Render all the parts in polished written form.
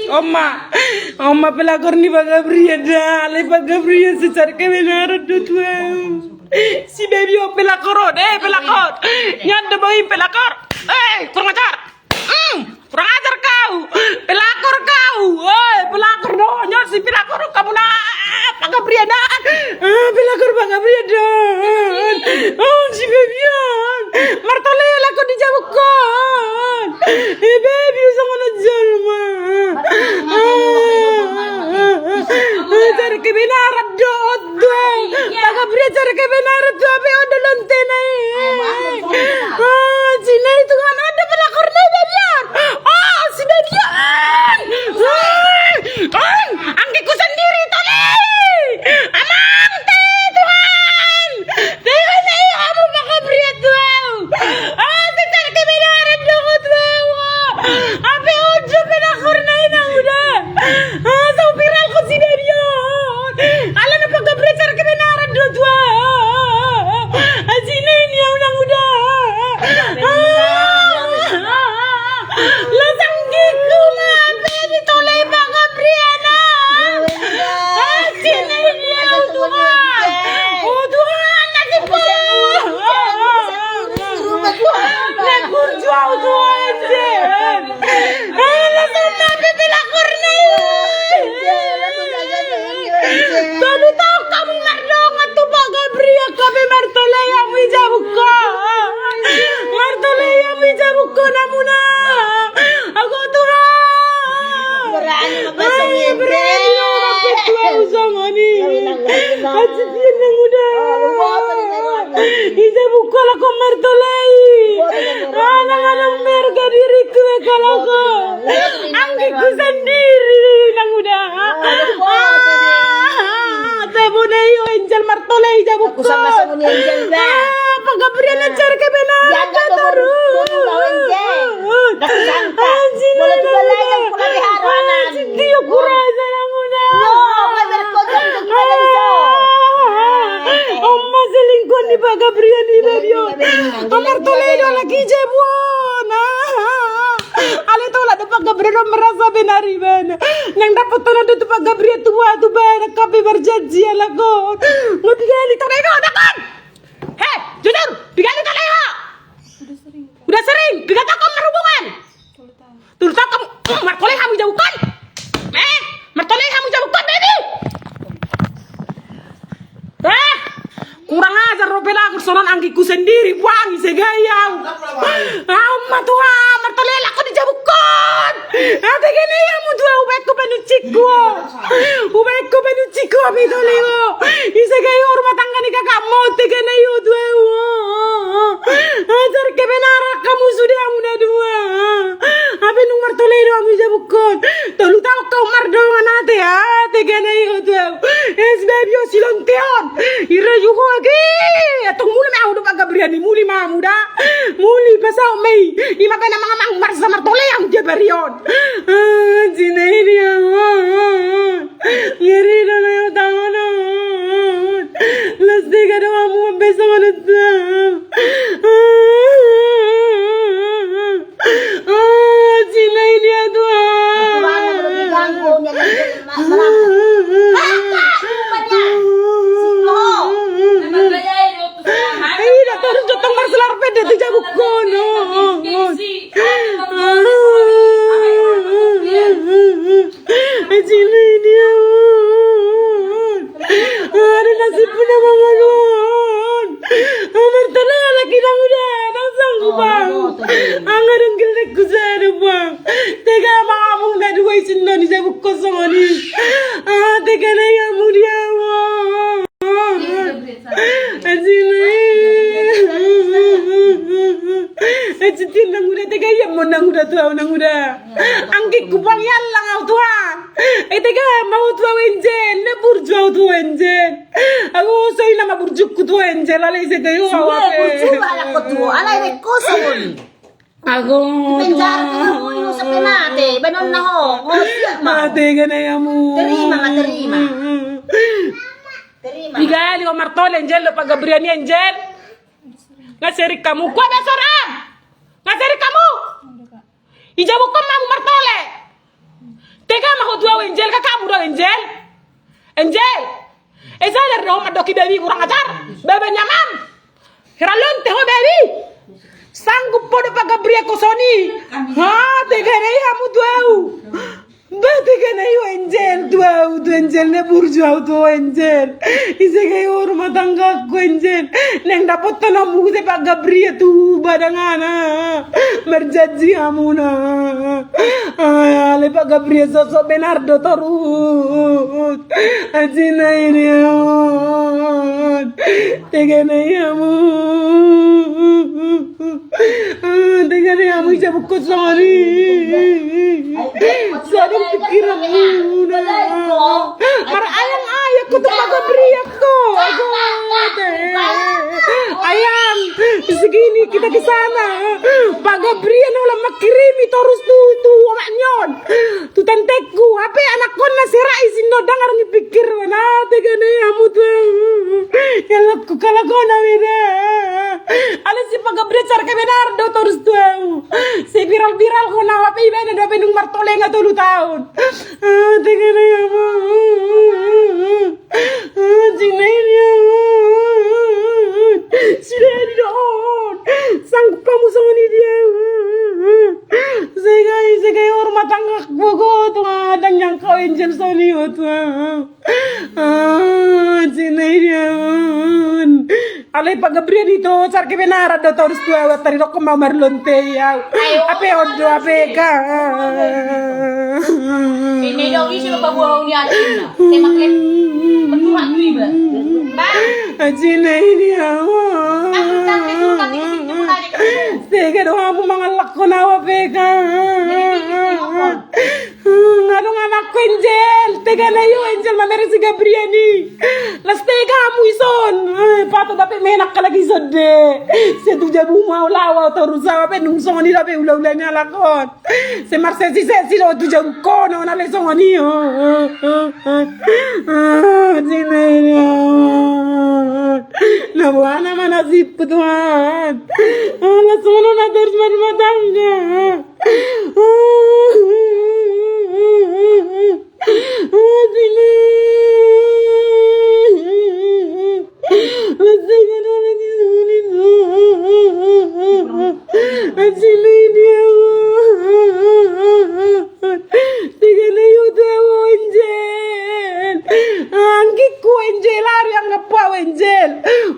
Oma pelakor ni Pak Gabriel dah, Pak Gabriel secara kebenaran tua. Si baby pelakor, pelakor, nyanda boy pelakor, kurang ajar, kurang ajar kau, pelakor kau, pelakor doh, nyar si pelakor kamu nak Pak Gabriel dah, pelakor Pak Gabriel dah, si baby martole lakon dijawabkan, baby sama najalma. Cari kebenaran doa Pak Gabriel cari kebenaran doa be udah lonte naik Cina itu kan ada pelakor naik Babian si Babian angkiku sendiri tole amang Tuhan Tuhan ayo kamu Pak Gabriel tuh cari kebenaran doa tuh apa udah pelakor naik udah viral ko si Babian alam na Pak Gabriel cari kebenaran doa tua sini ini yang udah lasang giku mabe ditoleh Pak Gabriel sini ini yang Tuhan Tuhan nasib ko nagurjuaw Tuhan lasang mabe pelakor na Tadi tahu kamu merdong tuh Pak Gabriel kami martole yang bisa buka martole yang bisa buka namuna aku Tuhan berani sama ni aja dia yang udah bisa buka lah kau martole anak-anak mereka diriku kalau kau anggiku sendiri yang udah Tebuneyo Angel Martole jabuk ko. Sama ni Angel ba? Pak Gabriel lancar ke benar ka terus. Nakusanta. Wala tubalay ang kulaliharonan. Hindi yung kurasa na muna. Kadar ko dyan nagkakaliso. Oma sa lingkod ni Pak Gabriel ni Rabio. Martole lagi jabuan. Alito la Pak Gabriel merasa benariban. Nang dapat tanah tu Pak Gabriel tua tu ba kape berjanji alagon. Mau digali tanah itu kan? Hei, jujur, digali tanah itu. Udah sering, digali kamu berhubungan. Tuh kamu, martole kamu jauhkan. Martole kamu jauhkan, baby. Kurang ajar ropela aku soran anggiku sendiri wangi segayau. Amma Tuhan, martole aku dijabukkan. Ate gini ya mutua ubekku penucikku. Ubekku penucikku abidolego. Isegay rumah tangga ni kakak mau tegene yo dua. Ajar kebenaran kamu sudah muda dua. Apa nung martole itu kamu jabukkan. Tolu tahu kau mardongan ate ya. Tegene yo dua. Esbebio silonteon. Ira yuko lagi. Atong muli mau Pak Gabriel ni muli muda. Muli pasau mei. Ima pa na mga marsa martole ang jabarion. Sina ini ya. Ngeri na na yung tao na. Lasti ka na mo ang besa manatang. Sina ini ya Tuhan. Ay, terus jotong marselar pede tu jago kono. Sina ini ya. Ada nasib punya mangalon. Martole lagi nang udah nang sanggup bang. Angar unggil dek guzar bang. Tega mamung na dua isin ni jago kosong ni. Tega na ya mudia bang. Ajitin nang udah tega ya mau nang udah tua nang udah. Angkik kupang yalang au tua. Tega mau tua wenjen, na burju tua wenjen. Aku soy nama burju ku tua wenjen alay se kayo. Burju ala ko tu, alay re ko son. Ako. Penjar ka na mo yung sa pinate, banon na ho. Mate ka na ya mo. Terima. Bigali o martole Angel lo Pak Gabriel ni Angel. Ngaseri kamu gua besoran. Ngaseri kamu. Ijabu ko mamu martole. Te tega mah tua Angel kakak muda Angel. Angel. Sadar dong adoki baby kurang ajar. Bebe nyaman. Heralon teh baby. Sanggup podo pa Gabriel Kosoni. Ha, tega nei hamu tuau. Ba tega nei Angel tuau, tu Angel ne burjau tu Angel. Ise kay rumah tangga ko Angel. Neng dapat tanamu se pa Gabriel tu badangana. Merjanji amuna. Ale pa Gabriel sosok Bernardo terus. Ajina ini amon. Tega nei hamu. Tega nei hamu jabu Kosoni. Sadang pikiran muna. Mar ayang ayah ko to Gabriel ko. Ayang, segini kita ke sana. Pak Gabriel ulah makirimi terus tu amaknyon. Tu tanteku, apa anak kon na sira isin no dangar ni pikir na tega ne amu tu. Yang aku kala kona wira. Ala si Pak Gabriel car ke Bernardo terus tu. Si viral ko na apa ibena do penung martole nga 3 tahun. Tega ne amu. Sudah didon. Sanggup kamu sama ni dia. Segai rumah tangga bogo tu ada yang kau Angel Sony tu. Cinai dia. Alai Pak Gabriel itu car ke benar ada terus tua tari dok mau marlonte ya. Apa odo apa ka. Ini dong isi bapak buah ni atina. Semakin bertuah tiba. Cinai dia. Sega doang kamu mangalak ko na wapeka. Ngano nga anak ko Angel. Tega na yung Angel mamere si Gabriani. Las tega mo ison. Pato dapat menak ka lagi sode. Se tu jabu mau lawa terus apa nung soni dapat ulah-ulah ni alakon. Se marse si lo tu jabu kono na le soni. Jinay. Nabuana manasip Tuhan. Langsung na terus rumah tangga.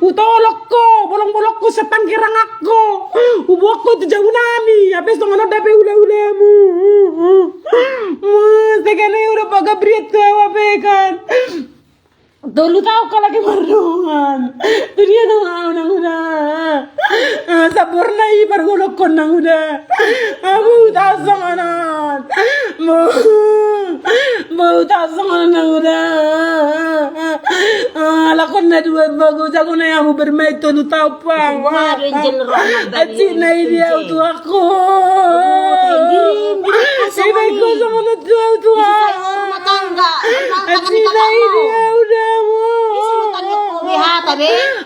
Utolok ko, bolong-bolok ko sa tangkirang ako. Ubuak ko tu jauh nami, habis tu ngono dapat ula-ula mu. Sekarang udah Pak Gabriel tu apa kan? Dulu tahu kalau lagi marungan, tu dia tu nang udah. Sabur nai pergolok kon nang udah. Aku tahu sanganan, mau tahu sanganan nang udah. Lakon na dua bagus aku na yang bermain tu tahu pa. Aci na dia tu aku. Ibai ko sama na tu. Rumah tangga. Aci na dia udah mo.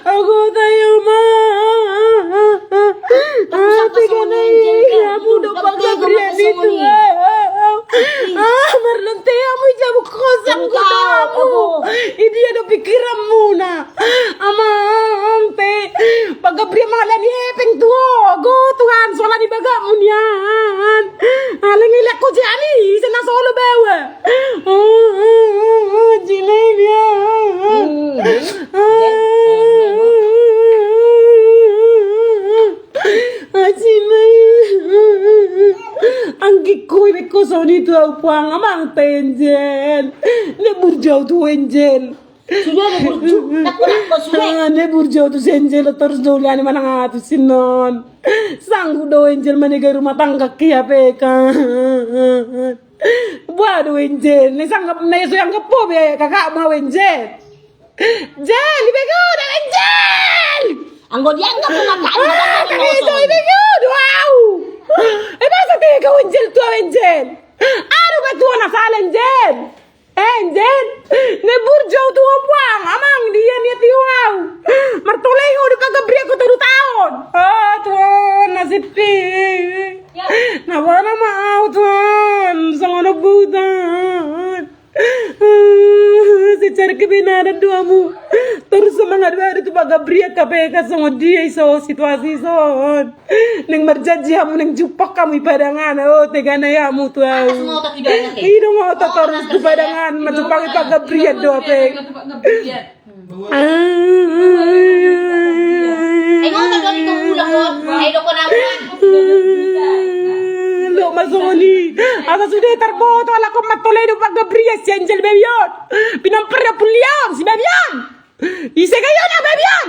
Aku tayo ma. Tiga na dia muda Pak Gabriel itu. Marlon teh amu jabu kosong ko tamu. Ini ada pikiran muna. Amang teh Pak Gabriel malah ni epeng tuo. Go Tuhan soalnya di baga munian. Aling ilak ko jani sana solo bawa. Jinai dia. Angki koi beko soni tu au puang amang tenjen. Ne burjau tu Angel. Sudah ada burju. Nak sudah. Ne burjau tu Angel terus dolian mana ngatu sinon. Sanggup do Angel menegai rumah tangga kia peka. Waduh Angel, ne sanggap ne so yang kepo be kakak mau Angel. Jel, ibego dah Angel. Anggo dianggap pengataan. Itu ibego, wow. Masa tiga Angel tu Angel. Aduh betul nak salah Angel. Angel, ne burjau tu buang, amang dia ni tiwau. Mertulai udah kagak beri aku 3 tahun. Tuhan nasib pi. Nah, mana mau Tuhan, sangat buta. Secara kebenaran doamu terus semangat baru tu baga bria KPK sama dia iso situasi son neng berjanji kamu neng jupak kamu ipadangan oh tegana ya mu tu Semua tak tidak enak. ida mau tak terus ipadangan majupak baga bria doa pe Ay, mo ta dali kang ulang ko. Ay, loko na mo. Lo masoni asa sudah terboto ala ko matolay do baga bria si Angel Bebion pinamperya puliam si Bebion ise kayo na Bebion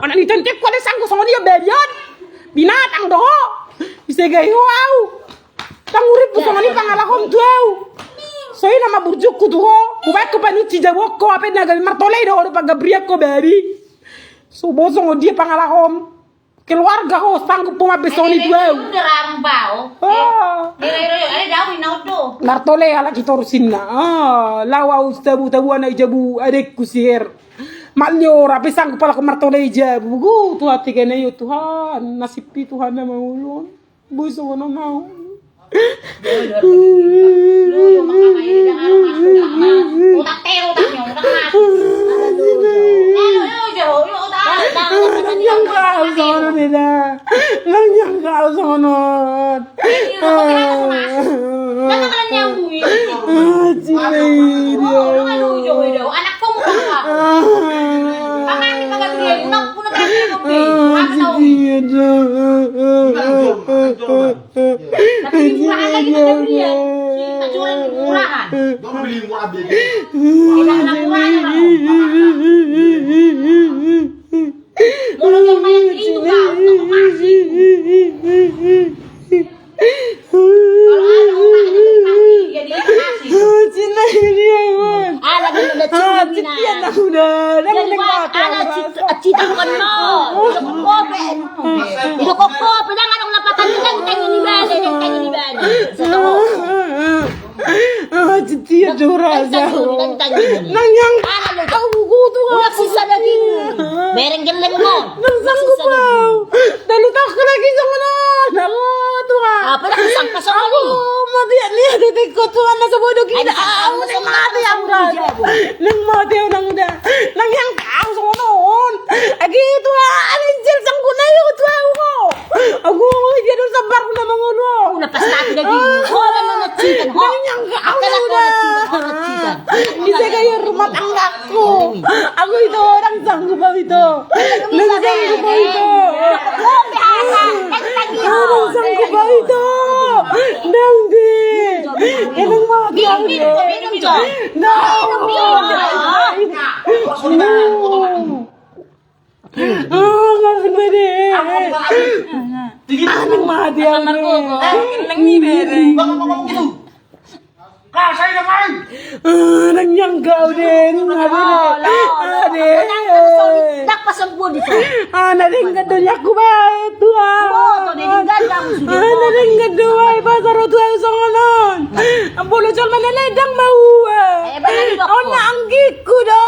anak ni cantik ko na sangko sama dia Bebion binatang do ise kayo au tangurip ko sama ni pangalakom tu au so ina maburjuk ko tu ho ubay ko panuti jawo ko apet na gabi matolay do baga bria ko baby so boso dia pangalakom keluarga ko sanggup pumabesoni tu au Udah ramang bao. Ay, daw inaudo. Martole ala kitorusin na. Lawa ustabu tabu ana ijabu adek kusir. Malyo rapi sang kepala ke martole ijabu. Tuh hati kena yo Tuhan. Nasib Tuhan na maulun. Buso na mau. Lu makamay na masuk. Utak tero tak nyo, utak masuk. Yang kau sono nila. Yang kau sono. Nakakalan niya ang buwi. Anak ko mo ka. Pamani pag-agriel. Punot ka niya mo. Napimurahan lagi pag-agriel. Tajuran pimurahan. Pinapimurahan na ako. Mulong yung mayang dito ka. Nakapasik. Kalau ada orang yang berpati, jadi kasih. Cina ini aman. Ada yang udah cina. Cipian aku dah. Jadi ada cita bukan no. Itu kokope. Itu kokope. Jangan orang lapatan kita ini balik, kita ini balik. Satu. Cipian curah jauh. Nang yang kau buku tu. Udah sisa lagi. Bereng geleng mo. Nang sanggup kau. Dalu tak lagi sama nak. Tuhan. Apa dah sang pasang Aku mati ni ada tekot Tuhan nasa bodoh kita. Aku nang mati yang udah. Nang mati yang udah. Nang yang kau sonon. Agi Tuhan Angel sang kunayo Tuhan ko. Aku jadi sabar na mangulo. Lepas lagi lagi. Orang nak cikan. Nang yang kau Orang cikan. bisa kayo rumah tanggaku. Aku itu orang sanggup itu. Nang sanggup itu. Orang sanggup itu. Nang di. Enang mati ang di. Ngakin ba di? Anang mati ang di. Nang ni bereng. Nang yang kau din. Tak pasang po dito. Naringgan doon ako ba? Tuhan. Naringgan doon ay pasaro tuhan sa nganon. Ang bulo siya manaledang mauwa. Na anggik ko do.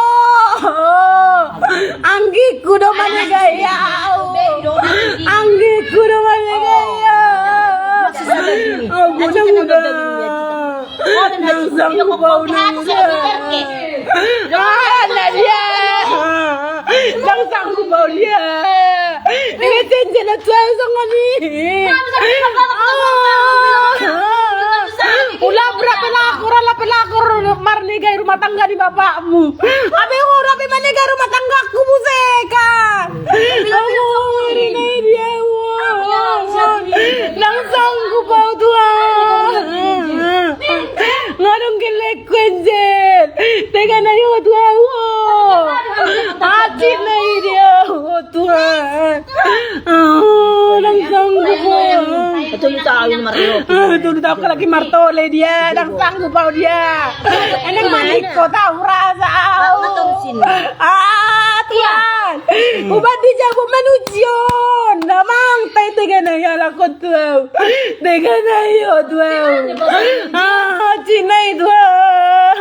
Anggik ko do manigayaw. Anggik ko do manigayaw. Mudah-mudah. Nang sanggupaw na muda. Nadia. Nang sanggupaw niya. Nangitensya na tayo sa kami. Pelakor, marnigay rumah tangga di bapakmu. Abi rapi manigay rumah tangga ku busekan. Aku rinay dia. Nang sanggupaw Tuhan. Ngadong gelek Angel. Tega na yun Tuhan. Hati na dia Tuhan. Nang sanggupaw. Betul tahu ini Mario. Betul tahu ka lagi martole dia. Nang sanggupaw dia. Enang manik ko tahu rasa. Tuhan. Ubad di jago manusyon. Namang tay tega na yala ko Tuhan. Tega na yun Tuhan. Chinay Tuhan.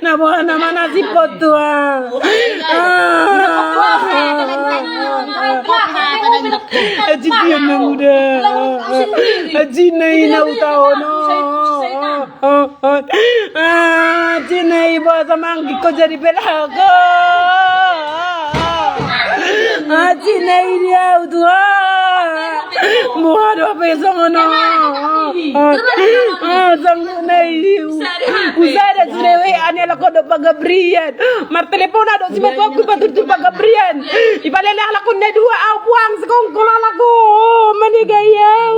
Na buana mana si potua. Aji dia muda. Aji nai na utao no. Aji nai bahasa manggi ko jadi belaga. Aji nai dia utua. Muhado pesong no. Sang nai. Usada surewe ane la kodo pagabrian. Mar teleponado si matu aku patur pagabrian. Ibalele ala kunne dua au buang sekong kolala ko manigayau.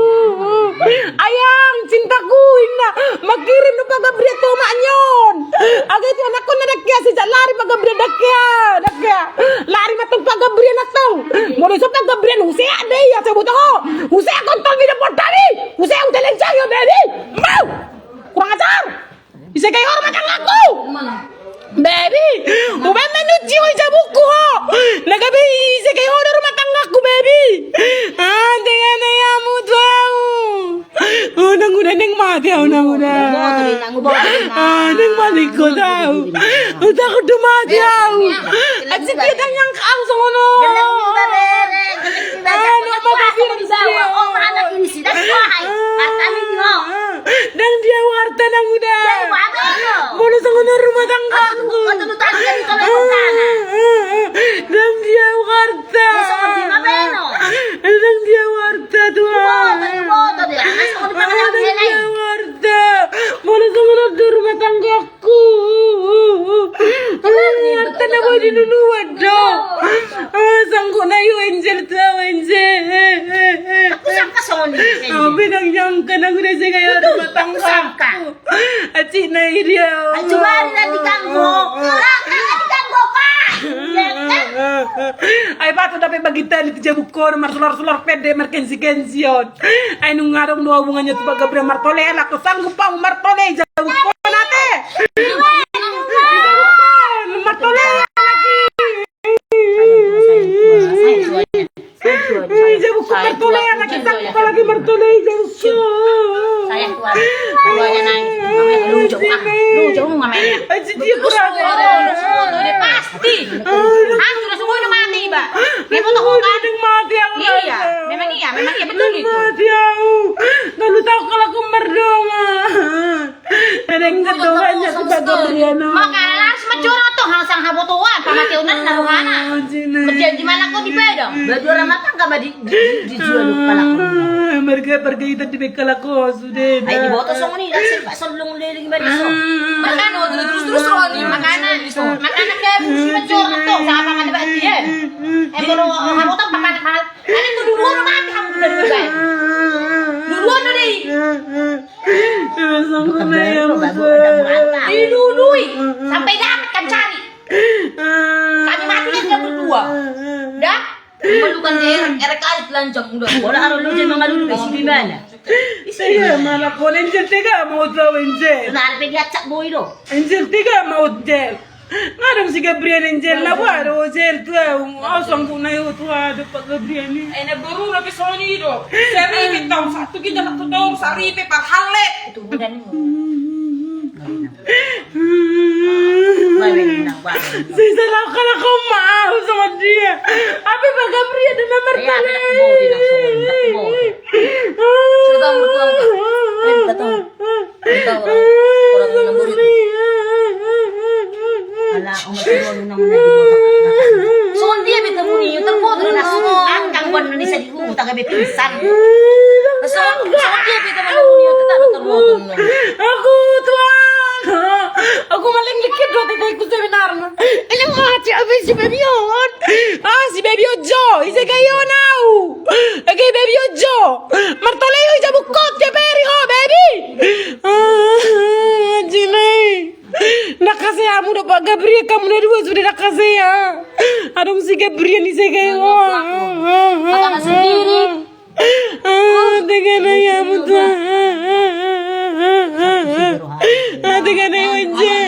Ayang cintaku ina makirim no pagabrian to manyon. Agay ti anak ko na dakya si lari pagabrian dakya. Lari matong pagabrian atong. Mo so pagabrian usaya dei ya sebut ko. Usaya kontol mi portali. Usaya utelen sayo baby. Mau. Kurang ajar. Bisa kayak hormat aku. Baby, uban menuju jabuku ho. Nagabi bisa kayak hormat aku baby. Dengan ayamu tahu. Nang udah neng mati nang udah. Neng mati ko tahu. Udah aku udah mati tahu. Aji kita yang kang sono. Dan dia warta nang udah. Bono sono rumah tangga. Dan dia warta. Dan dia warta Tuhan. Dan dia warta. Bono sono rumah tanggaku. Warta na boy di dulu wado. Sangko na yu angel tau angel. Aku sangka Sony. Binang jangka na guna sa kayo rumah tangga. Aci na iriya. Coba nanti kanggo. Ay pato dapat bagitan itu jabuk kor marsular pede merkensi-kension. Ay nung ngarong no hubungannya tuh Gabriel Martole aku sanggup pang Martole jabuk kor nate. Martole lagi. Jabuk Martole lagi sanggup lagi Martole jabuk kor. Sayang keluarnya nangis. Lucu ngamanya. Aji dia kurang. Udah pasti. Sudah semua udah mati, Mbak. Dia foto kan? Mati aku. Iya, memang iya betul itu. Mati aku. Lalu tahu kalau aku merdoma. Neneng kedoanya kita Gabriano. Makanya harus mencurut tuh hal sang habotuan pamatiunan na rumana. Kerja di mana kau di pedang? Baju ramah tangga dijual kepala. Mereka pergi itu di bekal aku sudah. Ay di boto song ni dasar pak solong lagi bariso. Makano terus roni makanan kayak mencurut tuh sama mana ba dia. Baru habotan papan mahal. Ani tuh dulu mati kamu dari baik. Duluan deh. Dilului sampai dapat kan cari. Kami mati kan berdua. Dah. Melukan erek kali telanjang udah. Bola harus lu jadi mengalu di mana? Saya malah kau angel tiga mau tahu angel. Nah, ada pergi acak boy do. Angel tiga mau angel. Ngadang si Gabriel angel lah baru angel tu asam pun naik tu ada Pak Gabriel ni. Ene baru nabi Sony do. Sari bintang satu kita nak tudung sari pe parhalle. Itu bukan ni. Saya salah kalau kau mau sama dia. Apa Pak Gabriel dan Martole? Sudah bertuang kan? Betul. Orang yang nambur itu. Ala, umat itu nang so dia beta muni, terpotong na semua angkang bon ni sa di ko taga bepisan. So dia beta muni, tetap terpotong. Aku tuan, aku maling likit do tidak ikut seminar. Ele mati abis si baby on. Si baby ojo, ise kayo now. Okay baby ojo. Martole yo jabu kot ke beri ho baby. Jinai. Nakasih kamu udah Pak Gabriel kamu udah dua sudah nakasih ya. Aduh si Gabriel ise kayo. Kakak sendiri. Dengan ayam tuan. Dengan ayam je.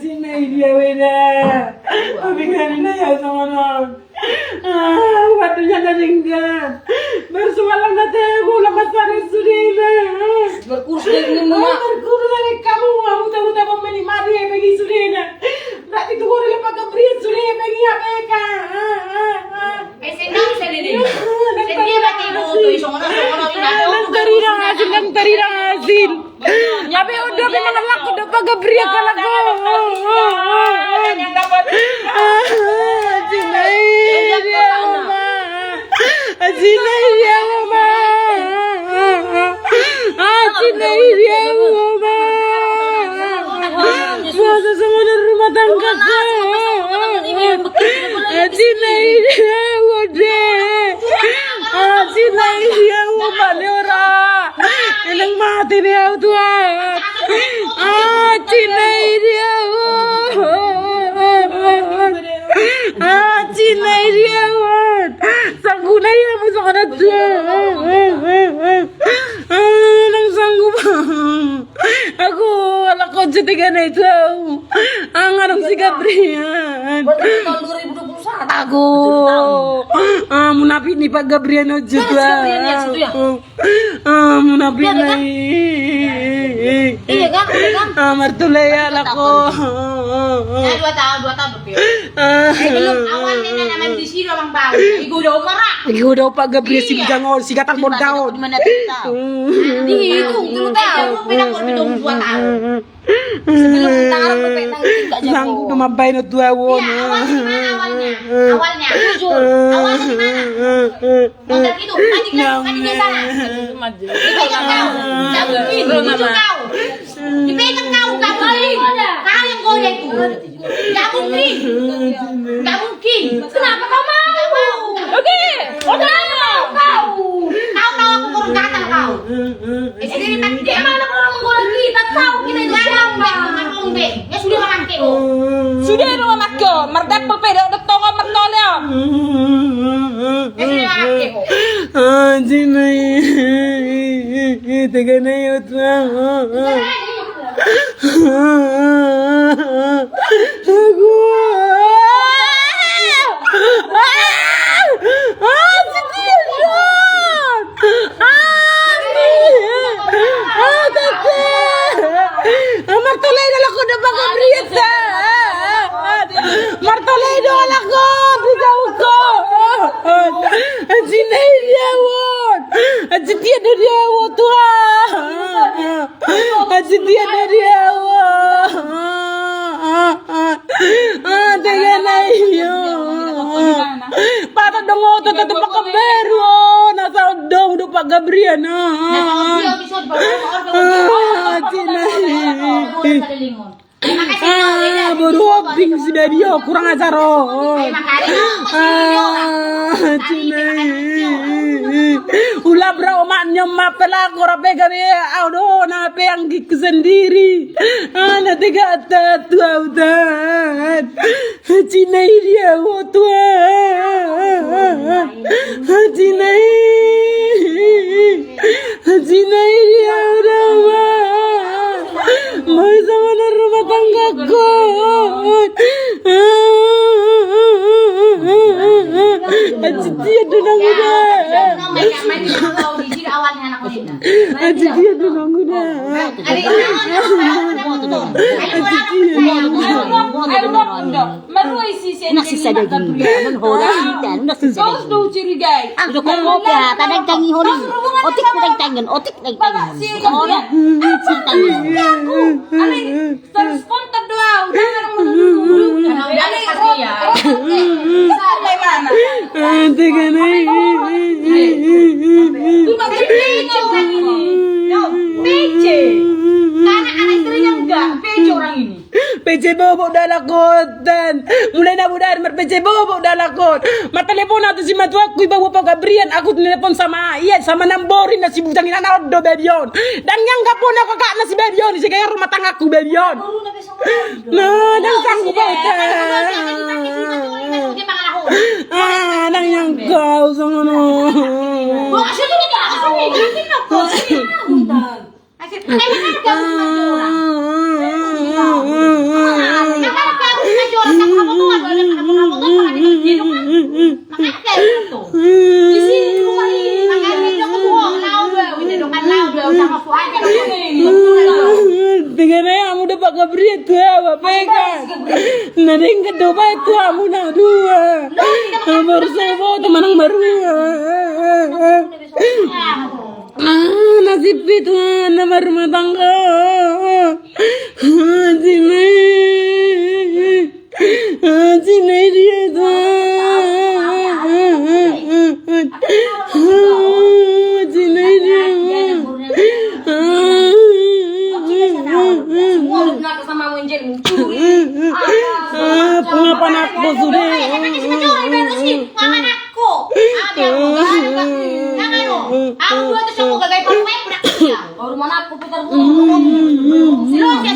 Cina dia beda. Bikin ini ya sama non. Waktunya ringan. Bersualang na tayo, lakas pa rin Sulina. Berkurus dari ini mah. Berkurus na rin kamu, muta-muta pa melimari ay bagi Sulina. Berarti tuh rin pagkabriyan Sulina, bagi apeka. Senang saya deh. Saya lagi mau tuh songono Lang tarira ngasin. Nyabe udah memang laku udah pagkabriyan ka lang. Yang dapat Sinay dia Uma. Sinay dia Uma. Sinay dia Uma. Masa sama di rumah tangga ko. Sinay dia Uma. Sinay dia Uma Leora. Ilang mati dia tuan. Sinay dia Cinay dia wan. Sanggunay mo sa kanat. Nang sanggup. Ako wala ko sa tiga na ito. Ang anong si Gabriel. tahun 2021. Ako munapit ni Pak Gabriel juga. Munapit na Iya kan? Martulaya lako. Ya 2 tahun lebih. Belum awalnya namanya di sini orang bang. Ibu udah marah. Ikaw daw Pak Gabriel si Bijangol, si Gatang Bondaon. Di mana tahu? Dihitung 3 tahun. Pinang 2 tahun. Sebelum tangan berpetang enggak jago. Nang tumabay na tuwawon. Iya, awalnya di mana awalnya? Awalnya jujur. Awalnya di mana? Modal gitu. Tadi di sana. Dipegang kau. Enggak mungkin. Jujur kau. Dipegang kau kali. Kau yang goyang itu. Enggak mungkin. Enggak mungkin. Kenapa kau mau? Oke, udah Kau tahu aku kurang kata kau. Sendiri kan dia mana orang menggoreng kita tahu kita itu siapa. Ya sudah makan teko. sudah rumah makyo, merdek pelpeda udah tonga mertolnya. Ya sudah makan teko. Cinay. Teka na yun. Ako. Martolay na lang ko na baka Brieta. Martolay na lang ko. Bigaw ko. Sinay diawon. Sinay diawon tuhan. Sinay diawon. Tega na iyo. Para dong ako tatap makabero. Nasa dong do Pak Gabriel na. Dia bisa dibawa Baru hopping si baby kurang ajar Ulah bro maknya mapela kora pegang ya audo na peang gig sendiri ana tiga tua udan Cina dia tuan Cina dia udah mau sama rumah tangga ko dia dunang udah dia dunang udah Nasi saja gini, kan hola kita, nasi saja. Kau curigai. Udah kau mau ya, kadang tangi holi, otik kadang tangan, otik kadang tangan. Hola, Terus pun terdoa, jangan menunggu. Bagaimana? Tega na PC. Karena anak istrinya enggak, PC orang ini. PC bobo dah lakot dan mulai na budar mer PC bobo dah lakot matelepon atau si matu aku ibawa Pak Gabriel aku telepon sama iya sama namborin na si butangin anak do bebion dan yang gak pun aku kak na si bebion si kaya rumah tanggaku bebion nah dan sanggup bautan nang yang kau sama no pegang. Nading kedua itu amu na dua. Bersebo teman marua. Nasib itu nama rumah tangga. Sini dia sini dia. Mulut nak sama menjel mencuri. Pengapan aku sudah. Aku dua tu semua gagal pemain budak kerja. Baru mana aku putar buat. Silo asa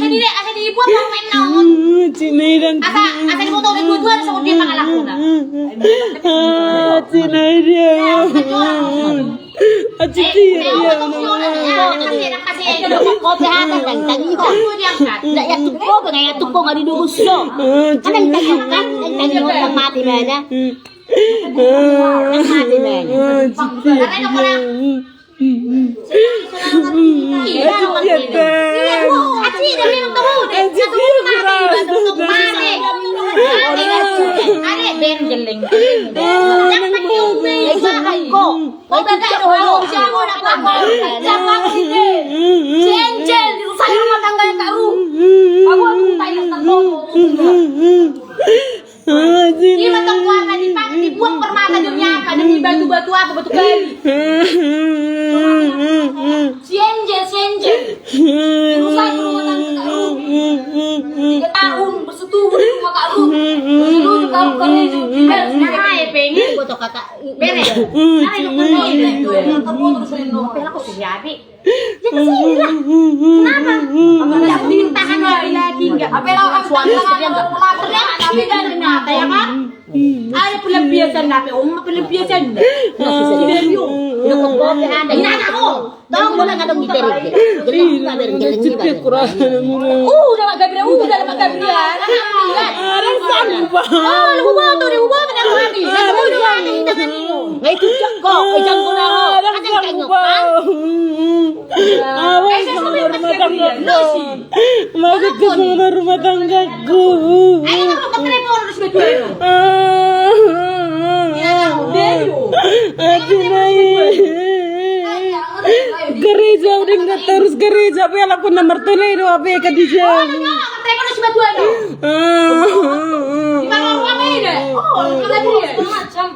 diri buat pemain naon. Cina dan Asa di foto dua-dua ada sama dia pangal aku dah. Cina dia. Aciti dia. Kopi hata kang tangihon. Ndak ya tupo ngaya tupo ngadi duguso. Anang tangihon kan tangihon nang mati mana. Nang mati mana. Karena aku nak. Aci dah memang tahu. Satu mati. Ada ben jeleng. Jangan diumbe. Ko. Kau tak tahu siapa nak apa. Jangan ini. Cengcel di saya rumah tangga yang tak ru. Aku tanya tentang ini matang warna dibuang permata demi apa? Demi batu-batu apa? Batu kali. Senjel. Rusak rumah tangga Kak Ru. 3 tahun bersetubuh di rumah Kak Ru. Bersetubuh Kak Ru kerja juga. Nah, ya pengen gua tuh kata beres. Nah, itu kan itu. Kamu terus rendong. Apa aku sih Abi? Ya kesini lah. Kenapa? Enggak mintahan lagi enggak. Apa lah suami dia enggak pelapornya tapi dari nyata ya kan? Ada pelampiasan nape? Pelampiasan. Tidak yuk. Itu kebote ada. Ini anakku. Tolong boleh ngadong di terik. Jadi enggak berjalan Cipta kurang. udah Gabriel, udah Pak Gabriel. Orang sanggup. Oh, lu bawa tuh, lu bawa kan lagi. Lu udah ada di tangan itu. ngai tu jangko jangko na ho Orang sanggup. Awas sama rumah tanggaku. Masuk ke sama rumah tanggaku. Ayo kamu ke telepon harus berdua. Gereja udah nggak terus gereja apa yang aku nomor telepon apa yang Khadijah. Telepon harus berdua dong. Di mana ruang ini deh? Oh, ada dia. Macam.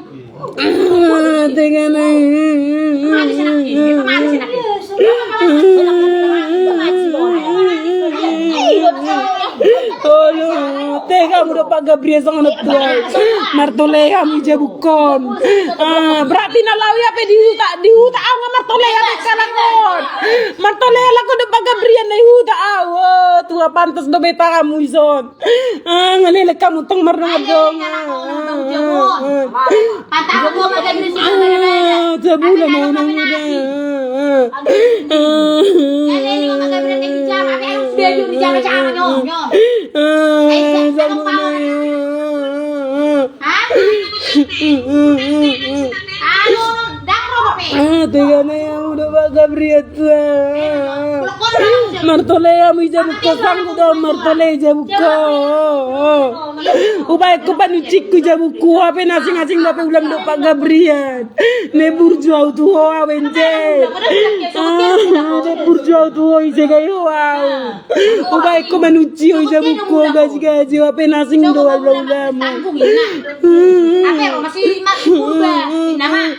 Dengan Mana sih nak? Mana sih nak? Aduh, tega udah Pak Gabriel sang anak tua. Martolea mija bukan. Berarti nalawi apa di huta aw nga Martolea be kalakon. Martolea lako udah Pak Gabriel na huta aw. Tua pantas do beta kamu ison. Ngalele kamu tong marnong dong. Patah aku sama Gabriel sih mana-mana. Jabula na muda. Ini sama Gabriel yang bicara, tapi harus baju bicara-bicara nyom. Hah? Anu, dang robot nih. Tega na yang udah Pak Gabriel tua. Martolea mo jabuko sangko daw Martolea jabuko. Ubay ko panuchik ko jabuko ape nasing-asing dapat ulam do Pak Gabriel. Ne burjo tu ho awenje. Ne burjo tu ho ise kayo wow. Ubay ko manuchi ho jabuko gaji ape nasing do ulam. Tanggung apa ya masih purba nama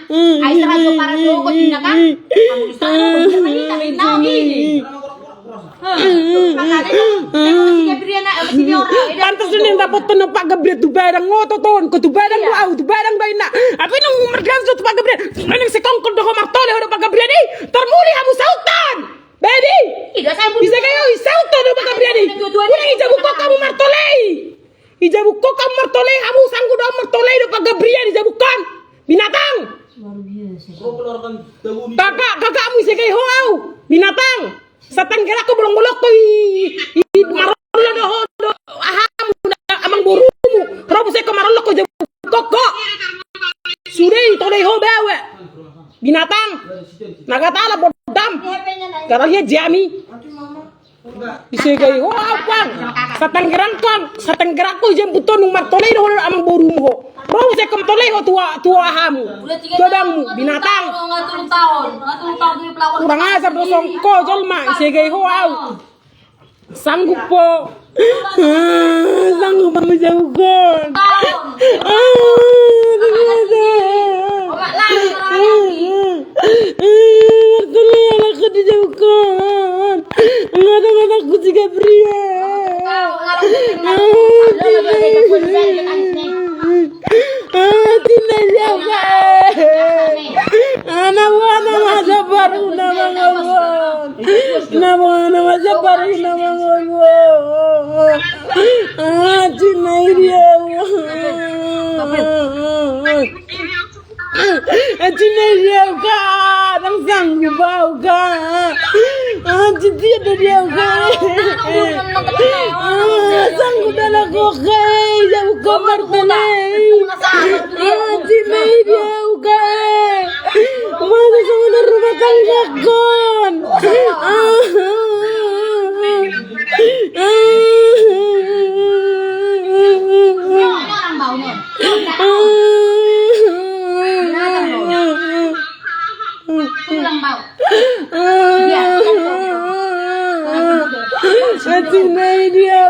Aisra so para so ko tinakan kamu di sana ini tapi now ini Pantas ini dapat tuh Pak Gabriel tu barang ngototon ko tu barang wow tu barang baik nak apa nang mergan tu Pak Gabriel nang sekongkol do Martolea do Pak Gabriel ni termuli kamu sautan baby bisa kayo sautan do Pak Gabriel ni kuning ijabu kok kamu Martolea ijabu kok kamu Martolea kamu sanggup do Martolea do Pak Gabriel ijabu kan binatang kakakmu isi kayo wow binatang Satan kira ko bolong-bolok ko marolo do aham amang burumu robo se ko marolo ko koko sudai to dai ho bawe binatang nagatala bodam karena dia jami Isegay ho apang. Sa Tanggerang kan, sa Tanggerang ko jem buto nung martolay ho amang borum ho. Bro se kom tolay ho tua hamu. Tobangmu binatang. Ngatulong taon yung pelakon. Kurang ajar dosong ko jolma isegay ho au. Sanggup po. Sanggup ang jauhkan. Martolay aku dijauhkan. Ngadang aku juga pria. Tidak jauh. Nama sabar nama ngawon. Nama sabar nama ngawon. Cinai dia. Cinai dia kan, ang sanggup bau kan. Cinta dia kan. Sanggup dalam kokei, jauh kamar pelai. Cinai dia kan. Mana sama rumah tangga kon. Cinai dia.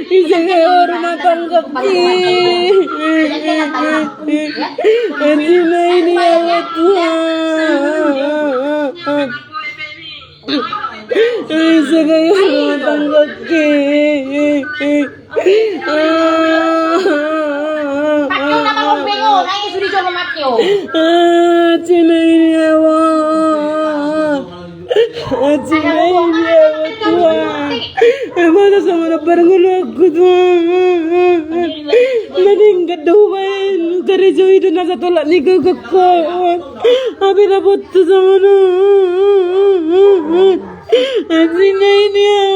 Isengay rumah tangga ki. Cinai dia Tuhan. Isengay rumah tangga ki. Cinai dia Cinai dia Tuhan. Mana sama na barangul aku Tuhan. Meningkat doain kare jauh itu nasa tolak ni kekon. Abi dapat tu sama na. Cinai dia.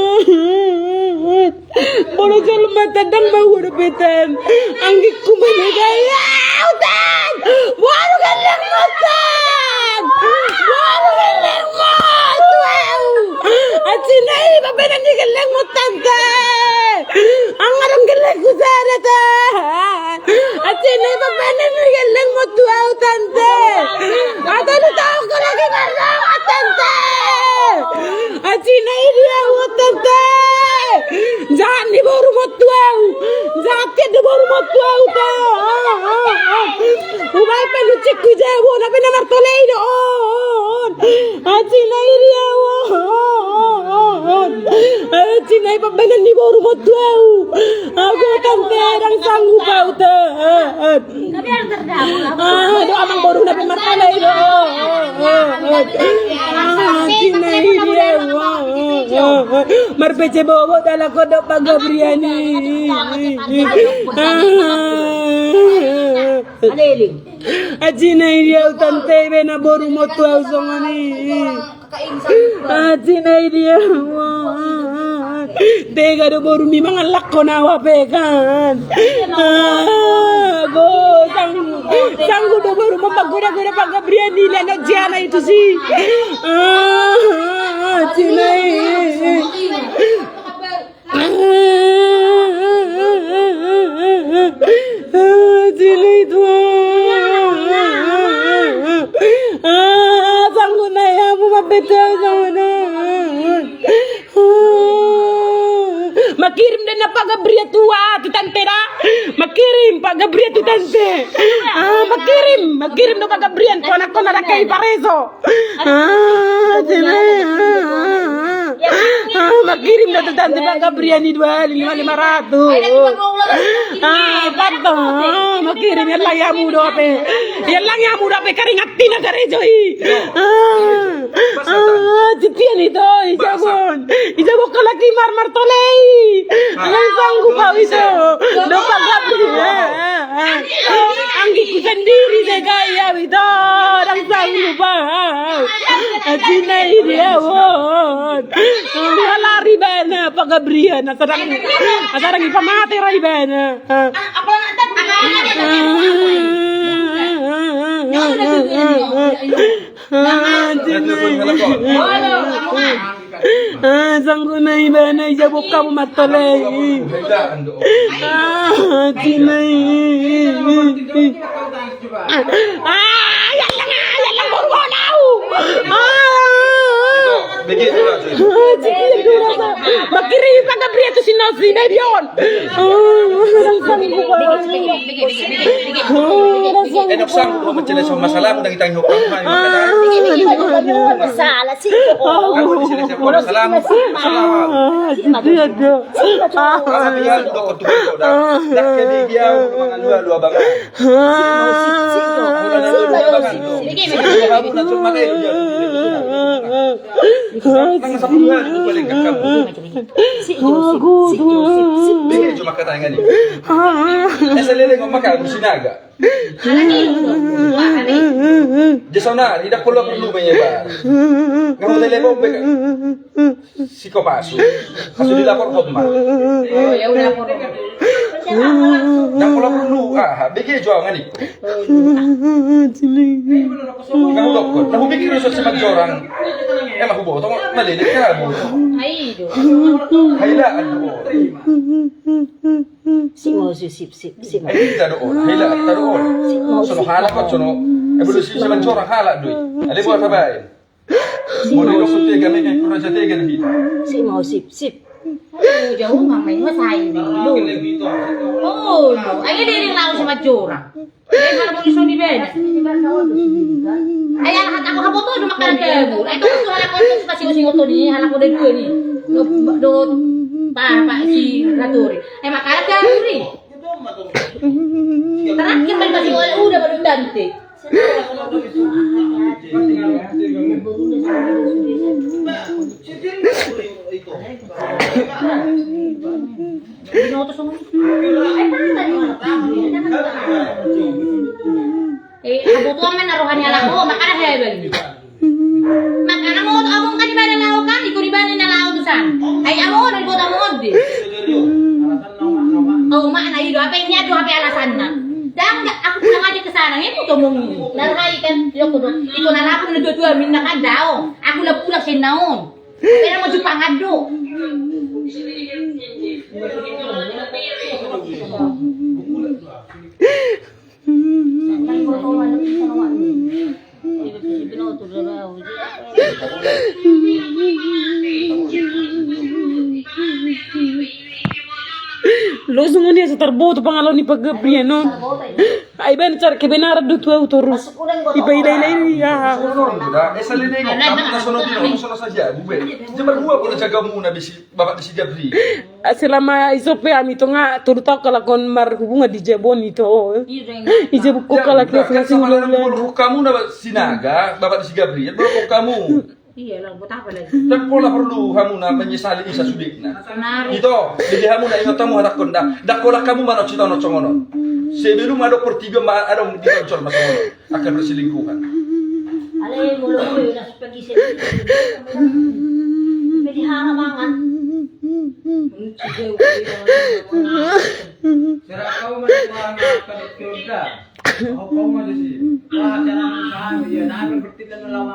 Bolo jol mata dan bau repetan. Anggik kumana gaya. Utan. Baru galeng utan. Baru galeng utan. Cinai babenan di galeng utan ta. Angarang galeng kusara ta. Cinai babenan di galeng utan ta. Atau lu tahu ko lagi ngarang utan ta. Cinai dia utan ta. Jangan di baru motuau. Jangan di baru motuau ta. Umay pa lu cek ku jawo na pinamar tolay doon. Cinai dia Cinai pabanan ni baru motuau. Aku tanterang sanggup bau tan. Do amang baru na pinamar tolay doon. Cinai dia marpece bobo dala kodok pagabriani. Aliling. Cinai dia tante bena baru motuau songani. Cinai dia Tega do baru mi mga lakko na wapekan. Go sanggu do baru mapagura-gura pagabrian nila na Diana itu sih. Cinai. Cinai tuan. Sanggu na ya mo mabeta sana. Makirim din na pagabria tua tu tante na. Makirim pagabria tu tante. Makirim no pagabrian ko na kay pareso. Makirim na tu tante pagabrian ni 2,500. Panto. Makirim yan lang yamu dope. Yan lang yamu dope karingati na garejo Titian itu Ijabon kalaki marmar tolei. Ang sanggup bau itu. Lupa gabrian. Anggiku sendiri saya gaya itu. Ang sanggup bau. Cinai dia lari bana pagabrian asarang ipamati rai bana. Sangko na iba na ijabok ka mo matolay. Haylaan doon. Sinay. Yan lang borbonaw. Bigyan ko lang sa'yo. Magkiri pa Gabriel to si Nosri, baby yun. Enok ko sila sa masalah mo nakita yung hukang may Masalah sih. Ako di sila sa masalah mo. Sabi niya, doon ko tuloy ko. Nakibigyan ko mga luwa-luwa ba nga. Nang sa puluhan, ito paling kakamu. Bigyan cuma katanya nih. Sa liling ko makamu sinaga. Jason na, tidak perlu banyak ba. Kamu telepon beka. Siko pasu. Kasu dilapor hotma. Ya udah lapor. Nang perlu bigyan jual ngani. Kamu dokter, nah pikir usah sama orang. Emang aku bohong, malilit ka mo. Ay, do. Haylaan doon. Si mo sip. Hayla doon. Haylaan doon. Sono halak at sono. Evolusi sa orang halak doon. Ali buat tabain. Muli ko suti kami kay kuna sa tegan hita. Si mo sip. Jauh mamay mo say dulu. Oh, no. Ay diri lang sa matsura. Ay para mo iso ni Ben. Ay lahat ako haboto do makalan debo. Ay to ko hala ko sa singo to ni, hala ko de dua ni. Do pa si Raturi. Ay makalan Raturi. Terakhir man masih udah baru dante. Binoto semua. Kebutuhan man naruhannya lako, makana hebel. Makana mo among kan di bana lao kan, iko di bana na lao tusan. Ay amo na boda mo di. Oh, mana itu apa ini aduh apa alasan na. Dan aku pulang aja ke sana, ini tuh mong nalhay kan, yo kudo. Iko na lapon na dua minna kan daw. Aku la pulang sin naon. Pero mo jupang addo. Losong niya sa tarboto pangalaw ni Pag-Gabriel no. Ay ben car ke benara do tuwa utorus. Ibailay ya. Sa liling ko, kamu nasunod din, nasunod sa siya, bube. Jaman buwa ko na jaga muna bisi bapak si Gabri. Selama isope amito nga turutak kala kon mar hubunga di Jabon ito. Ije buko kala kaya Kasi wala na mo kamu na sinaga, bapak si Gabri, at bapak kamu. Iya lang, buat apa lagi? Dan pola perlu kamu na menyesali isa sudik na. Ito, hindi kamu na ingat kamu hatak konda. Dakola kamu manot cita no congono. Sebelum ada pertiga ada di kancor masono akan berselingkuhan. Ale mulu udah pergi sini. Beli haramangan. Sira kau mana kadit kerja. Kau mau di sini. Wah, jangan ya, nah berarti kan lama.